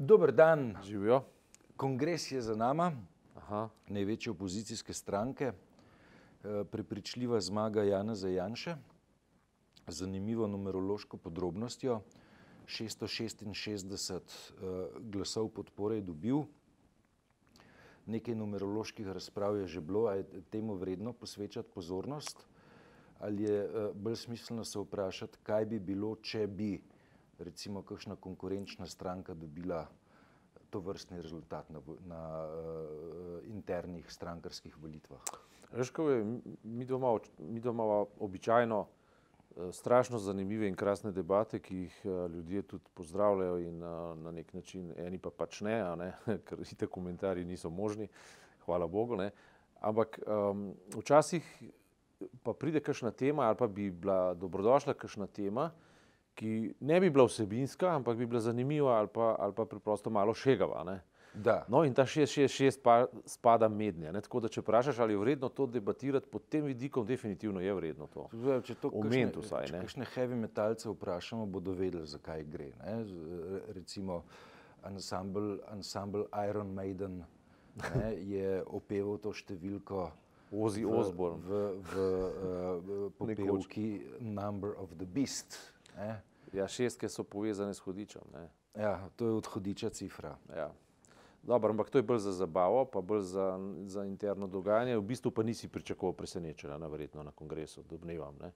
Dober dan. Živijo. Kongres je za nama, Aha. največje opozicijske stranke, prepričljiva zmaga Janeza Janše, z zanimivo numerološko podrobnostjo, 666 glasov podpore je dobil. Nekaj numeroloških razprav je že bilo, a je temu vredno posvečati pozornost, ali je bolj smiselno se vprašati, kaj bi bilo, če bi recimo kakšna konkurenčna stranka dobila to vrstni rezultat na internih strankarskih volitvah. Veš, kako je, mi doma običajno strašno zanimive in krasne debate, ki jih ljudje tudi pozdravljajo in na nek način, eni pa pač ne, ker itak komentarji niso možni, hvala Bogu, ne. Ampak včasih pa pride kakšna tema ali pa bi bila dobrodošla kakšna tema, ki ne bi bila vsebinska, ampak bi bila zanimiva ali pa preprosto malo šegava, ne. Da. No, in ta 666 pa spada mednje, ne, tako da če vprašaš, ali je vredno to debatirati, pod tem vidikom definitivno je vredno to. Če to kakšne heavy metalce vprašamo, bodo vedeli, zakaj gre, ne. Recimo ansambl Iron Maiden, ne, je opeval to številko Ozzy Osbourne v popevki Number of the Beast, ne. Ja, šestke so povezane s hudičem, ne. Ja, to je od hudiča cifra. Ja. Dobro, ampak to je bolj za zabavo, pa bolj za interno dogajanje, v bistvu pa nisi pričakoval presenečenja, verjetno na kongresu, domnevam, ne.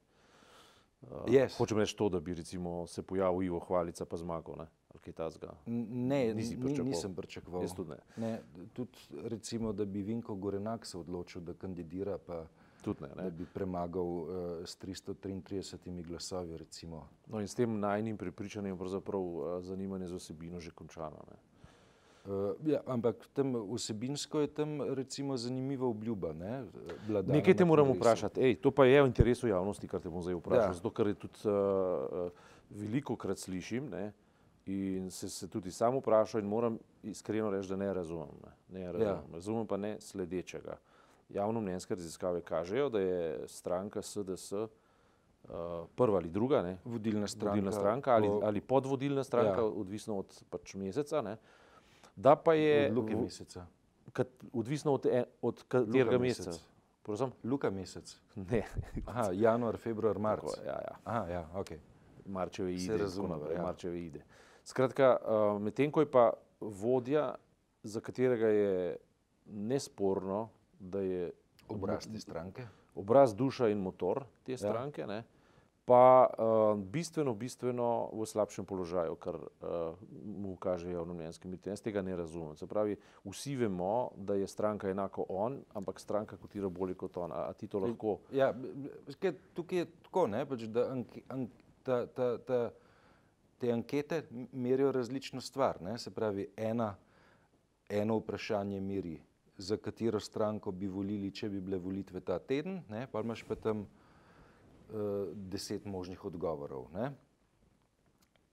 Yes. Hočem reči to, da bi recimo se pojavil Ivo Hvalica pa zmagal, ne, ali kaj takega. Ne, nisem pričakoval. Jaz tudi ne. Ne, tudi recimo, da bi Vinko Gorenak se odločil, da kandidira, pa tudi ne, da bi premagal s 333 glasovi, recimo. No, in s tem najnim prepričanjem pravzaprav zanimanje za vsebino že končano, ne. Ja, ampak tam vsebinsko je tam recimo zanimiva obljuba, ne. Nekaj te moram vprašati, to pa je v interesu javnosti, kar te bom zdaj vprašal, zato ker je tudi velikokrat slišim, ne, in se tudi sam vprašal in moram iskreno reči, da ne razumem, ne. Ne razumem. Razumem pa ne sledečega. Javnomnenjske raziskave kažejo, da je stranka SDS prva ali druga, ne, vodilna stranka ali podvodilna stranka, odvisno od pač meseca, ne. Da pa je Luke Meseca. Odvisno od katerega meseca. Prosim? Luka mesec. Ne. Aha, januar, februar, marc. Ja. Aha, ja, okej. Marčeve ide. Se razume, ja. Marčeve ide. Skratka, medtem ko je pa vodja, za katerega je nesporno, da je obraz te stranke. Obraz, duša in motor te stranke, ne, pa bistveno v slabšem položaju, kar mu kaže javnomnenjski miting. Jaz tega ne razumem. Se pravi, vsi vemo, da je stranka enako on, ampak stranka kotira bolje kot on. A ti to lahko? Ja, tukaj je tako, ne, pač, da te ankete merijo različno stvar, ne. Se pravi, eno vprašanje meri, za katero stranko bi volili, če bi bile volitve ta teden, ne, pa imaš pa tam 10 možnih odgovorov, ne.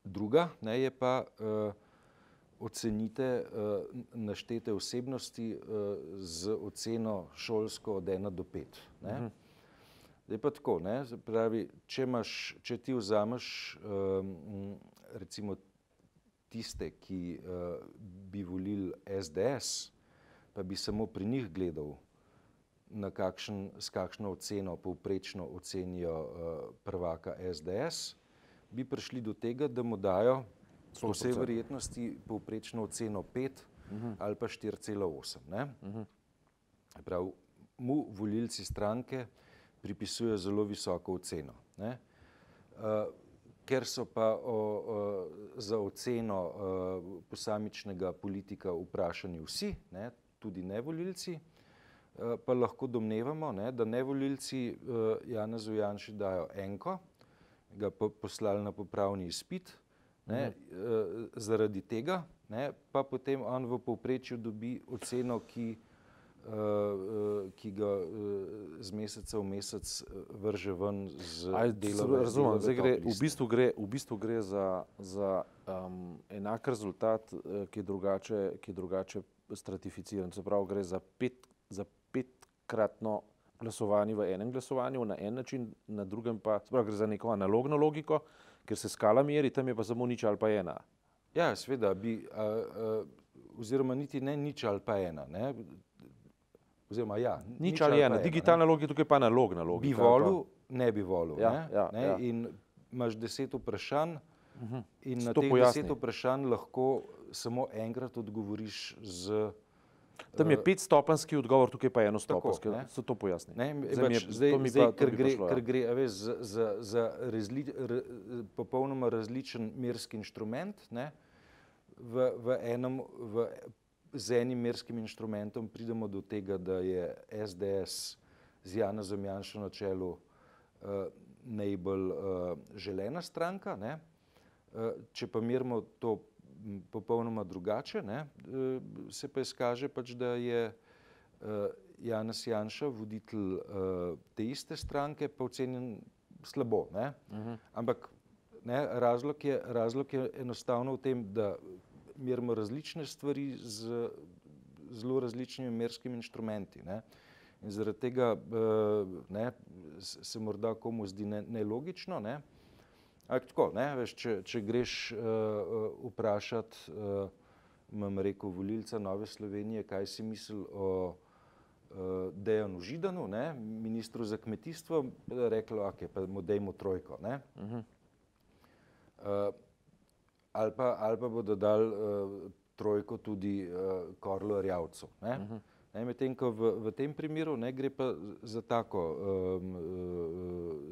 Druga, ne, je pa ocenite naštete osebnosti z oceno šolsko od 1 do 5, ne. Zdaj pa tako, ne, se pravi, če ti vzameš recimo tiste, ki bi volili SDS, pa bi samo pri njih gledal, s kakšno oceno povprečno ocenijo prvaka SDS, bi prišli do tega, da mu dajo po vsej verjetnosti povprečno oceno 5 ali pa 4,8, ne. Prav, mu volilci stranke pripisujejo zelo visoko oceno, ne. Ker so pa za oceno posamičnega politika vprašani vsi, ne, tudi nevolilci, pa lahko domnevamo, ne, da nevolilci Janezu Janši dajo enko, ga poslali na popravni izpit, ne, zaradi tega, ne, pa potem on v povprečju dobi oceno, ki ga z meseca v mesec vrže ven z delove. Razumem, zdaj v bistvu gre za enak rezultat, ki je drugače stratificiran. Se pravi, gre za petkratno glasovanje v enem glasovanju na en način, na drugem pa, se pravi, gre za neko analogno logiko, ker se skala meri, tam je pa samo nič ali pa ena. Ja, seveda, oziroma niti ne nič ali pa ena. Ne? Oziroma, ja, nič ali ena. Digitalna logika, tukaj pa analogna logika. Bi volil, ne bi volil. Ja, ne? ja, Ne? ja. In imaš 10 vprašanj in na To teh pojasni. 10 vprašanj lahko samo enkrat odgovoriš z... Tam je 5-stopenjski odgovor, tukaj pa je enostopenjski. Tako, ne. Se to pojasni. Ne, Zdaj, ker gre a veš, za popolnoma različen merski inštrument, ne, z enim merskim inštrumentom pridemo do tega, da je SDS z Janezom Janšo na čelu najbolj želena stranka, ne. Če pa merimo to popolnoma drugače, ne, se pa izkaže pač, da je Janez Janša, voditelj te iste stranke, pa ocenjen slabo. Ne? Ampak ne, razlog je enostavno v tem, da merimo različne stvari z zelo različnimi merskimi inštrumenti. Ne? In zaradi tega ne, se morda komu zdi nelogično, ne? Tako, ne, veš, če greš vprašati, imam rekel, volilca Nove Slovenije, kaj si mislil o Dejanu Židanu, ne, ministru za kmetijstvo, da je reklo, ok, pa mu dejmo trojko. Ne. Ali pa bodo dali trojko tudi Karlu Erjavcu. Medtem ko v tem primeru ne, gre pa za tako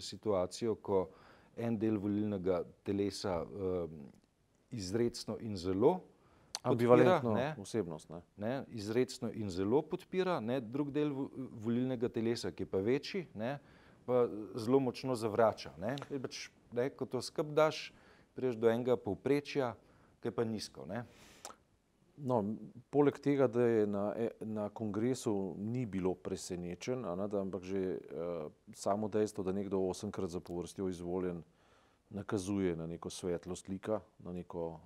situacijo, ko en del volilnega telesa izrecno in zelo ambivalentno osebnost. Ne, izrecno in zelo podpira, ne, drug del volilnega telesa, ki je pa večji, ne, pa zelo močno zavrača. Ne. Ne, ko to skup daš, prideš do enega povprečja, ki je pa nizko. Ne. No, poleg tega, da je na kongresu ni bilo presenečen, ampak že samo dejstvo, da nekdo 8-krat zapovrstjo izvoljen, nakazuje na neko svetlost lika, na neko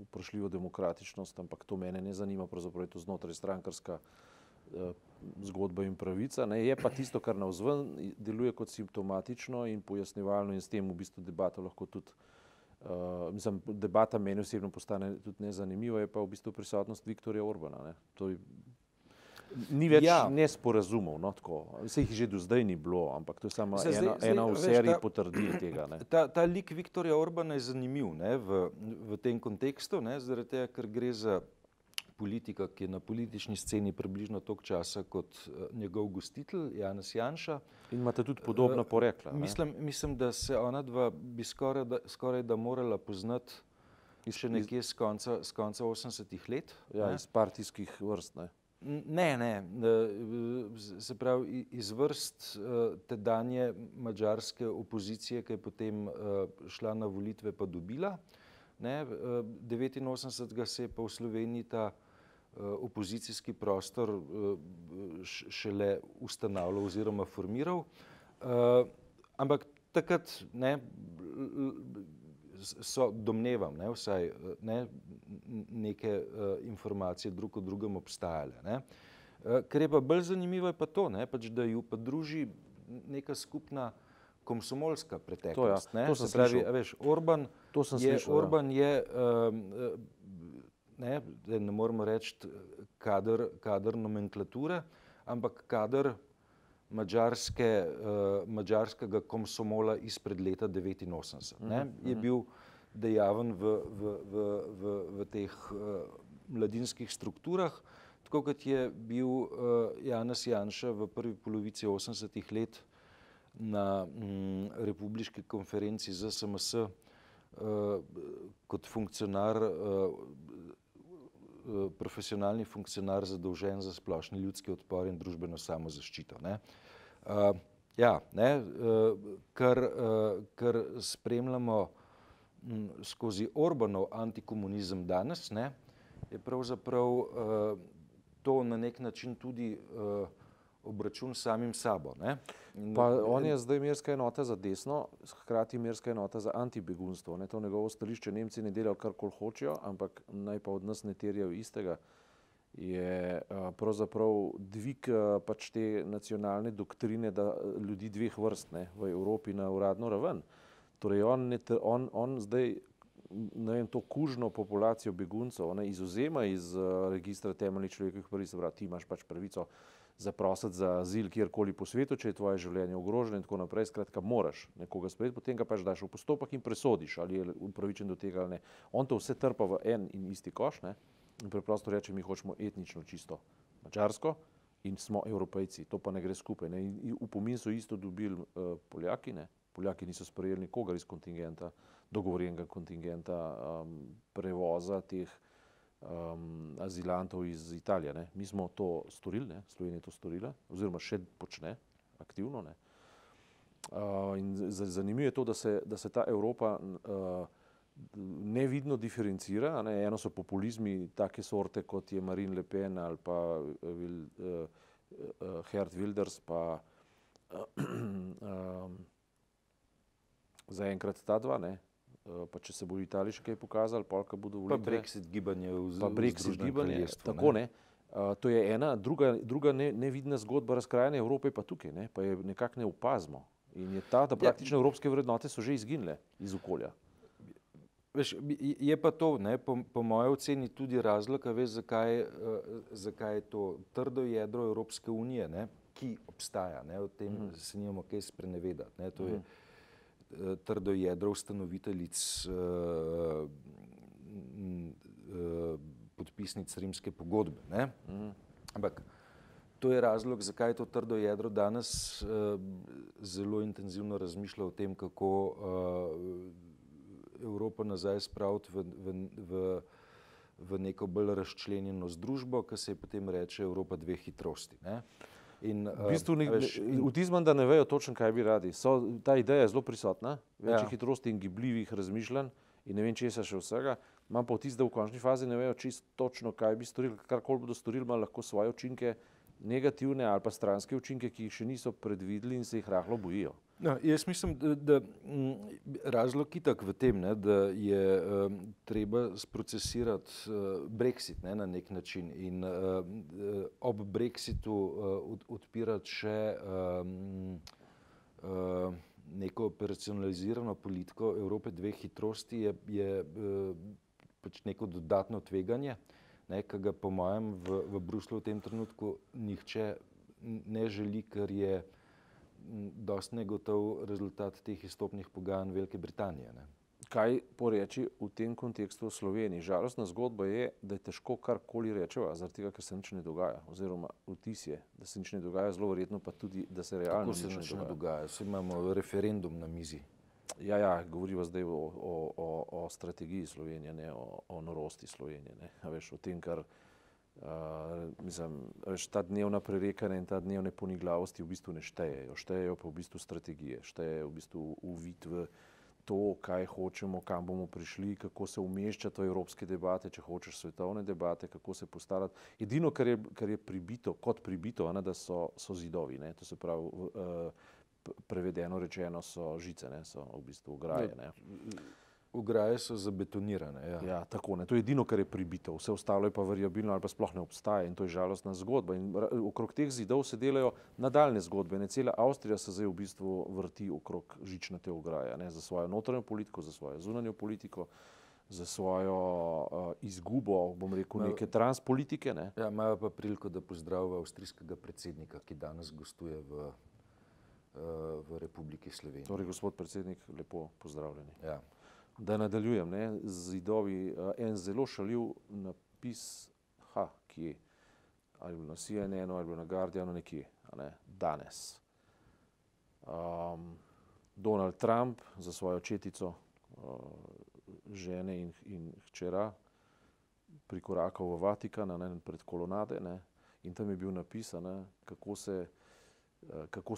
vprašljivo demokratičnost, ampak to mene ne zanima, pravzaprav je to znotraj strankarska zgodba in pravica. Ne. Je pa tisto, kar navzven deluje kot simptomatično in pojasnjevalno in s tem v bistvu debato lahko tudi debata meni osebno postane tudi nezanimiva, je pa v bistvu prisotnost Viktorja Orbana. Ne. To ni več nesporazumov, no, tako. Vse jih že do zdaj ni bilo, ampak to je samo ena v seriji potrdil tega. Ne. Ta lik Viktorja Orbana je zanimiv, ne, v tem kontekstu, ne, zaradi tega, ker gre za politika, ki je na politični sceni približno toliko časa kot njegov gostitelj, Janez Janša. In imate tudi podobna porekla. Mislim, da se ona dva bi skoraj da morala poznati še nekje s konca 80-ih let. Ja, iz partijskih vrst, ne? Ne. Se pravi, iz vrst tedanje madžarske opozicije, ki je potem šla na volitve pa dobila. 89. se je pa v Sloveniji ta opozicijski prostor šele ustanavljal oziroma formiral. Ampak takrat ne, so, domnevam, ne, vsaj ne, neke informacije drug o drugem obstajale. Ne. Kar je pa bolj zanimivo je pa to, ne, pač, da ju pa druži neka skupna komsomolska preteklost. To sem pravi, slišal. veš, Orban je ne moramo reči kader nomenklature, ampak kader madžarskega komsomola izpred leta 89. Je bil dejaven v teh mladinskih strukturah, tako kot je bil Janez Janša v prvi polovici 80-ih let na republiški konferenci ZSMS kot funkcionar, profesionalni funkcionar zadolžen za splošni ljudski odpor in družbeno samozaščito. Kar spremljamo skozi Orbanov antikomunizem danes, ne, je pravzaprav to na nek način tudi obračun s samim sabo. Ne. Pa on je zdaj merska enota za desno, hkrati merska enota za antibegunstvo. To njegovo stališče, Nemci ne delajo karkoli hočejo, ampak naj pa od nas ne terjajo istega, je pravzaprav dvig pač te nacionalne doktrine, da ljudi dveh vrst, ne, v Evropi na uradno raven. Torej on zdaj ne vem, to kužno populacijo beguncev izvzema iz registra temeljnih človekovih pravic, se pravi, ti imaš pač pravico zaprositi za azil kjerkoli po svetu, če je tvoje življenje ogroženo in tako naprej, skratka moraš nekoga sprejeti, potem ga pač daš v postopek in presodiš, ali je upravičen do tega ali ne. On to vse trpa v en in isti koš, ne, in preprosto reče, mi hočemo etnično čisto Madžarsko in smo Evropejci, to pa ne gre skupaj, ne. In v pomin so isto dobili Poljaki, ne. Poljaki niso sprejeli nikogar iz kontingenta, dogovorjenega kontingenta prevoza teh azilantov iz Italije, ne. Mi smo to storili, ne. Slovenija je to storila, oziroma še počne aktivno, ne. In zanimivo je to, da se ta Evropa nevidno diferencira, ne. Eno so populizmi take sorte, kot je Marine Le Pen ali pa Geert Wilders, pa zaenkrat ta dva, ne. Pa če se bo v Italiji še kaj pokazalo, polka bodo volitve. Pa Brexit gibanje v Združenem kraljestvu. Tako, ne. To je ena, druga nevidna zgodba razkrajanja Evrope pa tukaj, ne. Pa je nekako ne opazimo. In je ta, da praktično evropske vrednote so že izginile iz okolja. Veš, je pa to, ne, po moje oceni tudi razlog, veš, zakaj je to trdo jedro Evropske unije, ne, ki obstaja, ne, o tem se nimamo kaj sprenevedati, ne, to je trdo jedro ustanoviteljic podpisnic rimske pogodbe, ne. Ampak to je razlog, zakaj to trdo jedro danes zelo intenzivno razmišlja o tem, kako Evropo nazaj spraviti v neko bolj razčlenjeno združbo, ki se je potem reče Evropa dveh hitrosti, ne. In, v bistvu vtis imam, da ne vejo točno, kaj bi radi. Ta ideja je zelo prisotna, večjih hitrosti in gibljivih razmišljanj in ne vem česa še vsega. Imam pa vtis, da v končni fazi ne vejo čisto točno, kaj bi storili, karkoli bodo storili, ima lahko svoje učinke, negativne ali pa stranske učinke, ki jih še niso predvideli in se jih rahlo bojijo. No, jaz mislim, da razlog itak v tem, ne, da je treba sprocesirati Brexit, ne, na nek način in ob Brexitu odpirati še neko operacionalizirano politiko Evrope dveh hitrosti je pač neko dodatno tveganje, ne, ki ga po mojem v Bruslju v tem trenutku nihče ne želi, ker je dosti negotov rezultat teh izstopnih pogajanj Velike Britanije, ne. Kaj poreči v tem kontekstu v Sloveniji? Žalostna zgodba je, da je težko karkoli rečeva, zaradi tega, ker se nič ne dogaja, oziroma vtis je, da se nič ne dogaja, zelo verjetno pa tudi, da se realno nič ne dogaja. Vsi imamo referendum na mizi. Ja, govoriva zdaj o strategiji Slovenije, ne o norosti Slovenije, ne. A veš, o tem, kar mislim, veš, ta dnevna prerekanja in ta dnevne poniglavosti v bistvu ne štejejo. Štejejo pa v bistvu strategije, štejejo v bistvu uvid v to, kaj hočemo, kam bomo prišli, kako se umeščati v evropske debate, če hočeš svetovne debate, kako se postavljati. Edino, kar je pribito, kot pribito, ne, da so zidovi, ne, to se pravi, prevedeno rečeno so žice, ne, so v bistvu ograje, ne. Ograje so zabetonirane, ja. Ja, tako, ne, to je edino, kar je pribito, vse ostalo je pa variabilno ali pa sploh ne obstaja in to je žalostna zgodba. In okrog teh zidov se delajo nadaljne zgodbe, ne, cela Avstrija se zdaj v bistvu vrti okrog žičnate ograje, ne, za svojo notranjo politiko, za svojo zunanjo politiko, za svojo izgubo, bom rekel, neke transpolitike, ne. Ja, imajo pa priliko, da pozdravijo avstrijskega predsednika, ki danes gostuje v Republiki Sloveniji. Torej, gospod predsednik, lepo pozdravljeni. Ja. Da nadaljujem, ne, zidovi, en zelo šaljiv napis, kje, ali je bil na CNN-u, ali je bil na Guardianu, nekje, ne, danes. Donald Trump za svojo četico žene in hčera prikorakal v Vatikan, ne, pred kolonade, ne, in tam je bil napis, ne, kako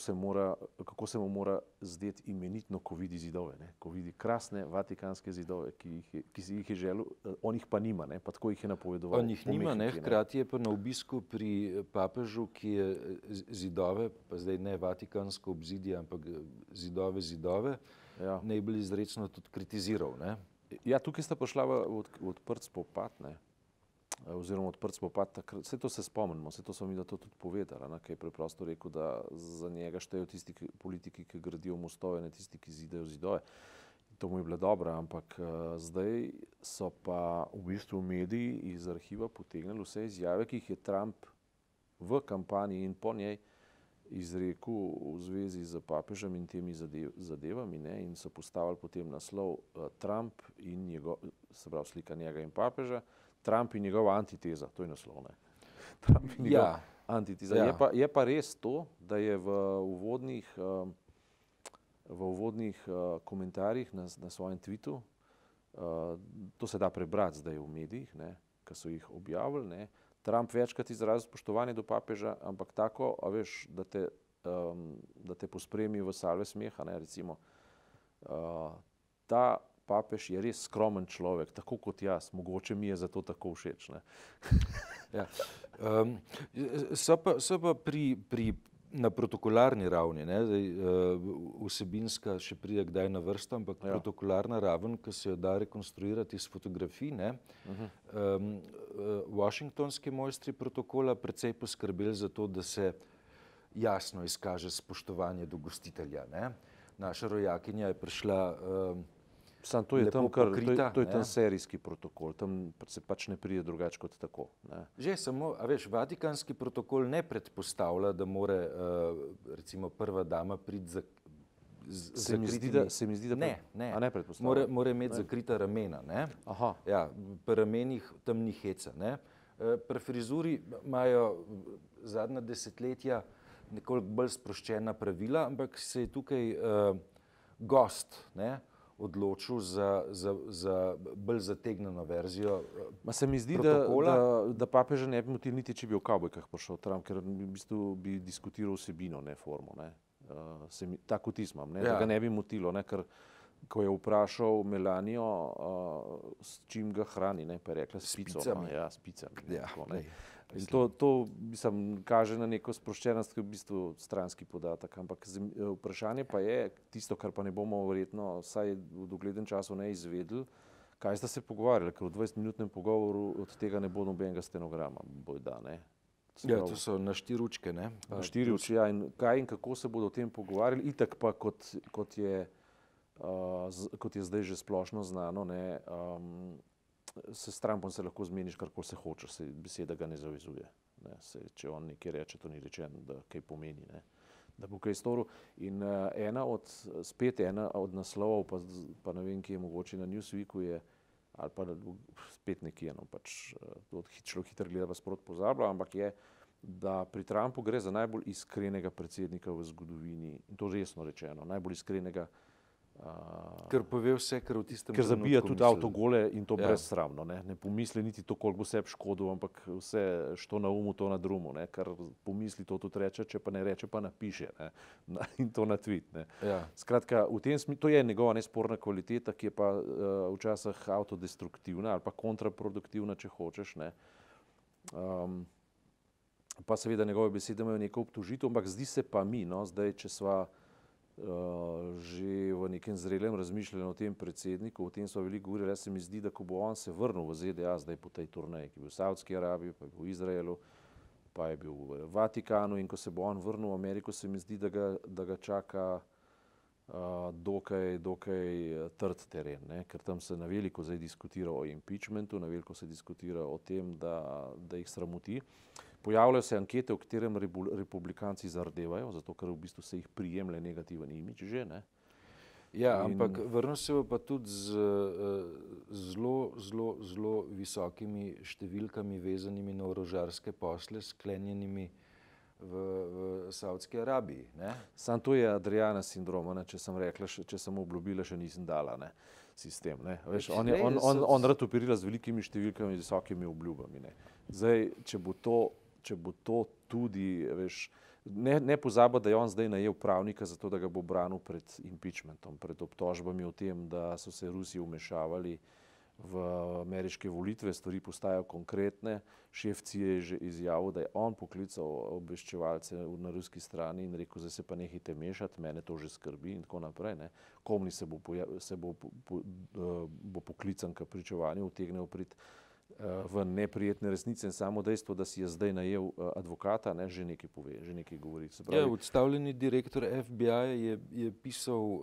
se mu mora zdeti imenitno, ko vidi zidove, ne, ko vidi krasne vatikanske zidove, ki si jih je želel, on jih pa nima, ne, pa tako jih je napovedoval. On jih nima, ne, hkrati je pa na obisku pri papežu, ki je zidove, pa zdaj ne vatikansko obzidje, ampak zidove, ja, najbolj izrecno tudi kritiziral, ne. Ja, tukaj sta prišla v odprt spopad, ne. Oziroma odprt spopad takrat, vse to se spomnimo, vse to so mi da to tudi povedali, ne, kaj je preprosto rekel, da za njega štejo tisti politiki, ki gradijo mostove, ne tisti, ki zidajo zidove. To mu je bila dobra, ampak zdaj so pa v bistvu mediji iz arhiva potegnili vse izjave, ki jih je Trump v kampanji in po njej izrekel v zvezi z papežem in temi zadevami, ne, in so postavili potem naslov Trump in se pravi slika njega in papeža, Trump in njegova antiteza, to je naslov, ne. Trump in njegova antiteza. Je pa res to, da je v uvodnih komentarjih na svojem tweetu, to se da prebrati zdaj v medijih, ne, ki so jih objavili, ne, Trump večkrat izrazil spoštovanje do papeža, ampak tako, a veš, da te pospremi v salve smeha, ne, recimo, ta papež je res skromen človek, tako kot jaz, mogoče mi je zato tako všeč, ne. Ja. So pa na protokolarni ravni, ne, zdaj, vsebinska še pride kdaj na vrsto, ampak protokolarna raven, ki se jo da rekonstruirati iz fotografij, ne, washingtonski mojstri protokola precej poskrbeli za to, da se jasno izkaže spoštovanje do gostitelja, ne. Naša rojakinja je prišla Sam to je tam to je tam serijski protokol, tam se pač ne pride drugače kot tako, ne. Že samo, a veš, vatikanski protokol ne predpostavlja, da more recimo prva dama priti se mi zdi, da ne predpostavlja. Mora imeti zakrita ramena, ne. Aha. Ja, pri ramenih tam ni heca, ne. Pri frizuri imajo zadnja desetletja nekoliko bolj sproščena pravila, ampak se je tukaj gost, ne, odločil za bolj zategnjeno verzijo protokola. Se mi zdi, da papeža ne bi motili niti, če bi v kavbojkah prišel Trump, ker v bistvu bi diskutiral vsebino, ne formo, ne. Tako vtis imam, ne, da ga ne bi motilo, ne, ker ko je vprašal Melanijo, s čim ga hrani, ne, pa je rekla s pico. Ja, s picami. In to mislim, kaže na neko sproščenost, ki je v bistvu stranski podatek, ampak vprašanje pa je tisto, kar pa ne bomo verjetno vsaj v doglednem času ne izvedeli, kaj sta se pogovarjali, ker v 20-minutnem pogovoru od tega ne bo nobenega stenograma, bojda, ne. Ja, to so na štiri ručke, ne. Na štiri ručke, ja, in kaj in kako se bodo o tem pogovarjali, itak pa kot je zdaj že splošno znano, ne, s Trumpom se lahko zmeniš, karkoli se hočeš, beseda ga ne zavezuje, ne. Če on nekaj reče, to ni rečeno, da kaj pomeni, ne, da bo kaj storil. In ena od naslovov, pa ne vem, kje je mogoče na Newsweeku je, ali pa spet nekje, no, pač človek hitro gleda, pa sproti pozablja, ampak je, da pri Trumpu gre za najbolj iskrenega predsednika v zgodovini, in to resno rečeno, najbolj iskrenega. Ker pove vse, kar v tistem trenutku misli. Ker zabija tudi avtogole in to brezsramno, ne. Ne pomisli niti to, koliko bo sebi škodil, ampak vse, što na umu, to na drumu, ne. Kar pomisli, to tudi reče, če pa ne reče, pa napiše, ne. In to na tweet, ne. Ja. Skratka, v tem to je njegova nesporna kvaliteta, ki je pa včasih avtodestruktivna ali pa kontraproduktivna, če hočeš, ne. Pa seveda njegove besede imajo neko obtožitev, ampak zdi se pa mi, no, zdaj, če sva že v nekem zrelem razmišljanju o tem predsedniku, o tem smo veliko govorili, se mi zdi, da ko bo on se vrnil v ZDA zdaj po tej turneji, ki je bil v Saudski Arabiji, pa je bil v Izraelu, pa je bil v Vatikanu, in ko se bo on vrnil v Ameriko, se mi zdi, da ga čaka dokaj trd teren, ne? Ker tam se na veliko zdaj diskutira o impeachmentu, na veliko se diskutira o tem, da jih sramoti. Pojavljajo se ankete, v katerem republikanci zardevajo, zato ker v bistvu se jih prijemlje negativen imidž že, ne. Ja, ampak vrnil se bo pa tudi z zelo visokimi številkami vezanimi na orožarske posle, sklenjenimi v Saudski Arabiji, ne. Samo to je Adriana sindrom, ne, če sem rekla, če sem obljubila, še nisem dala, ne, sistem, ne. Veš, on rad operira z velikimi številkami, z visokimi obljubami, ne. Zdaj, če bo to tudi, veš, ne pozaba, da je on zdaj najel pravnika zato, da ga bo branil pred impeachmentom, pred obtožbami o tem, da so se Rusi vmešavali v ameriške volitve, stvari postajajo konkretne. Šef CIA je že izjavil, da je on poklical obveščevalce na ruski strani in rekel, zdaj se pa nehajte mešati, mene to že skrbi in tako naprej, ne. Komni bo poklican k pričevanju, utegnejo priti v neprijetne resnice in samo dejstvo, da si je zdaj najel advokata, ne, že nekaj pove, že nekaj govori. Odstavljeni direktor FBI je pisal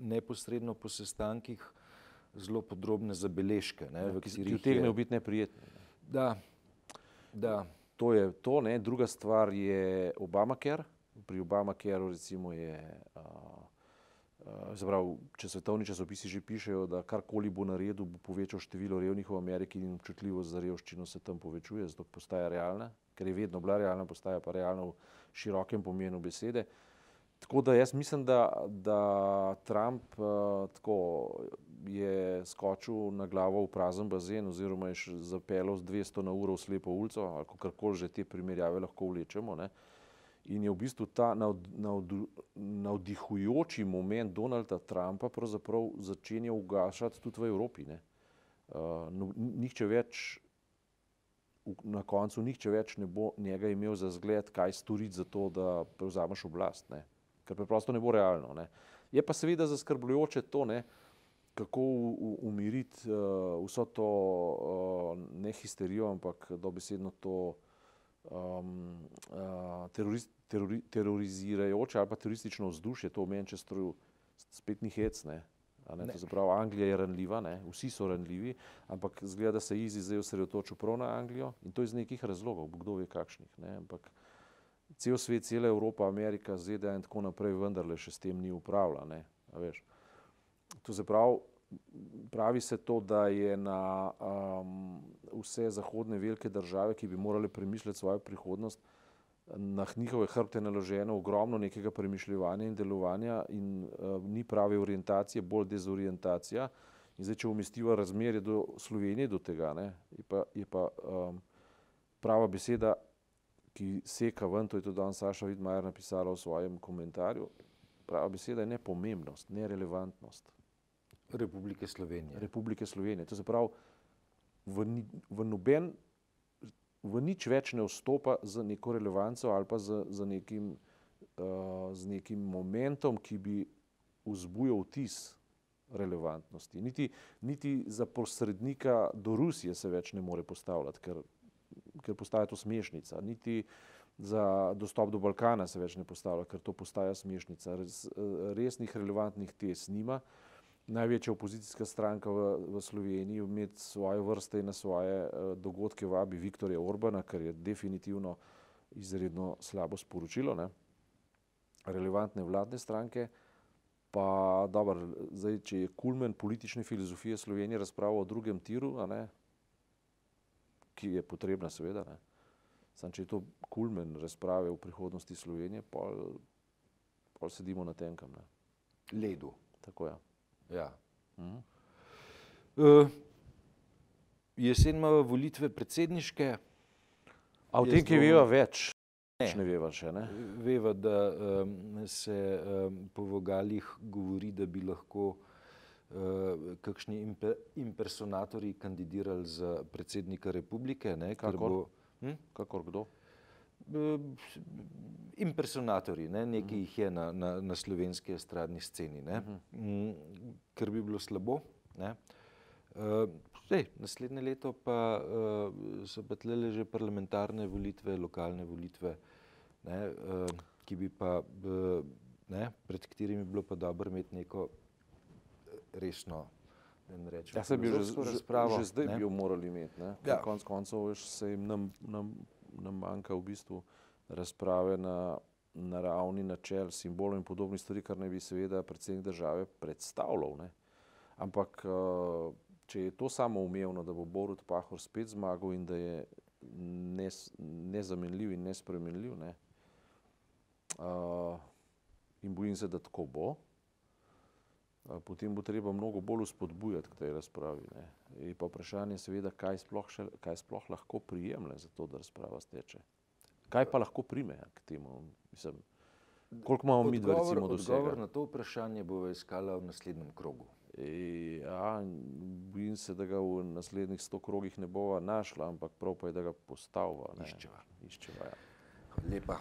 neposredno po sestankih zelo podrobne zabeležke, ki utegnejo biti neprijetne. Da. To je to, ne. Druga stvar je Obamacare. Pri Obamacareu recimo je če svetovni časopisi že pišejo, da karkoli bo naredil, bo povečal število revnih v Ameriki in občutljivost za revščino se tam povečuje, zato postaja realna, ker je vedno bila realna, postaja pa realna v širokem pomenu besede. Tako da jaz mislim, da Trump tako je skočil na glavo v prazen bazen oziroma je zapeljal z 200 na uro v slepo ulico, ali kakorkoli že te primerjave lahko vlečemo, ne. In je v bistvu ta navdihujoči moment Donalda Trumpa pravzaprav začenja ugašati tudi v Evropi, ne. Nihče več, na koncu nihče več ne bo njega imel za zgled, kaj storiti za to, da prevzameš oblast, ne. Ker preprosto ne bo realno, ne. Je pa seveda zaskrbljujoče to, ne, kako umiriti vso to ne histerijo, ampak dobesedno to terorizirajoče ali pa teroristično vzdušje, to v Manchesteru spet ni hec, ne. To se pravi, Anglija je ranljiva, ne, vsi so ranljivi, ampak izgleda, da se je Izzy zdaj osredotočil prav na Anglijo in to iz nekih razlogov, kdo ve kakšnih, ne, ampak cel svet, cela Evropa, Amerika, ZDA in tako naprej vendarle še s tem ni upravila, ne, a veš. To se pravi, pravi se to, da je na vse zahodne velike države, ki bi morale premišljati svojo prihodnost, na njihove hrbte naloženo ogromno nekega premišljevanja in delovanja in ni prave orientacije, bolj dezorientacija. In zdaj, če umestiva razmerje do Slovenije do tega, ne, je pa prava beseda, ki seka ven, to je tudi danes Saša Vidmajer napisala v svojem komentarju, prava beseda je nepomembnost, nerelevantnost. Republike Slovenije. Republike Slovenije. To se pravi, v nič več ne vstopa z neko relevanco ali pa z nekim momentom, ki bi vzbujal vtis relevantnosti. Niti za posrednika do Rusije se več ne more postavljati, ker postaja to smešnica. Niti za dostop do Balkana se več ne postavlja, ker to postaja smešnica. Resnih relevantnih tez nima. Največja opozicijska stranka v Sloveniji med svoje vrste in na svoje dogodke vabi Viktorja Orbana, kar je definitivno izredno slabo sporočilo, ne. Relevantne vladne stranke pa dobro, zdaj, če je kulmen politične filozofije Slovenije razprava o drugem tiru, a ne, ki je potrebna seveda, ne. Samo če je to kulmen razprave o prihodnosti Slovenije, pol sedimo na tenkem, ne. Ledu. Tako je. Ja. Jesen imamo volitve predsedniške. A v tem, ki veva več? Ne veva še, ne? Veva, da se po vogalih govori, da bi lahko kakšni impersonatorji kandidirali za predsednika republike, ne? Kakor kdo? Impersonatorji, ne, nekaj jih je na slovenski estradni sceni, ne, ker bi bilo slabo, ne. Naslednje leto pa so pa tlele že parlamentarne volitve, lokalne volitve, ne, ki bi pa, ne, pred katerimi bi bilo pa dobro imeti neko resno, da ne rečem, filozofsko razpravo. Že zdaj bi jo morali imeti, ne. Konec koncev se jim nam manjka v bistvu razprave na ravni načel, simbolov in podobnih stvari, kar naj bi seveda predsednik države predstavljal, ne. Ampak če je to samoumevno, da bo Borut Pahor spet zmagal in da je nezamenljiv in nespremenljiv, ne, in bojim se, da tako bo, potem bo treba mnogo bolj vzpodbujati k tej razpravi, ne. Je pa vprašanje seveda, kaj sploh lahko prijemlje za to, da razprava steče. Kaj pa lahko prime k temu? Mislim, koliko imamo midva recimo dosega? Odgovor na to vprašanje bova iskala v naslednjem krogu. Ja, bojim se, da ga v naslednjih 100 krogih ne bova našla, ampak prav pa je, da ga postavva. Iščeva. Iščeva, ja. Lepa.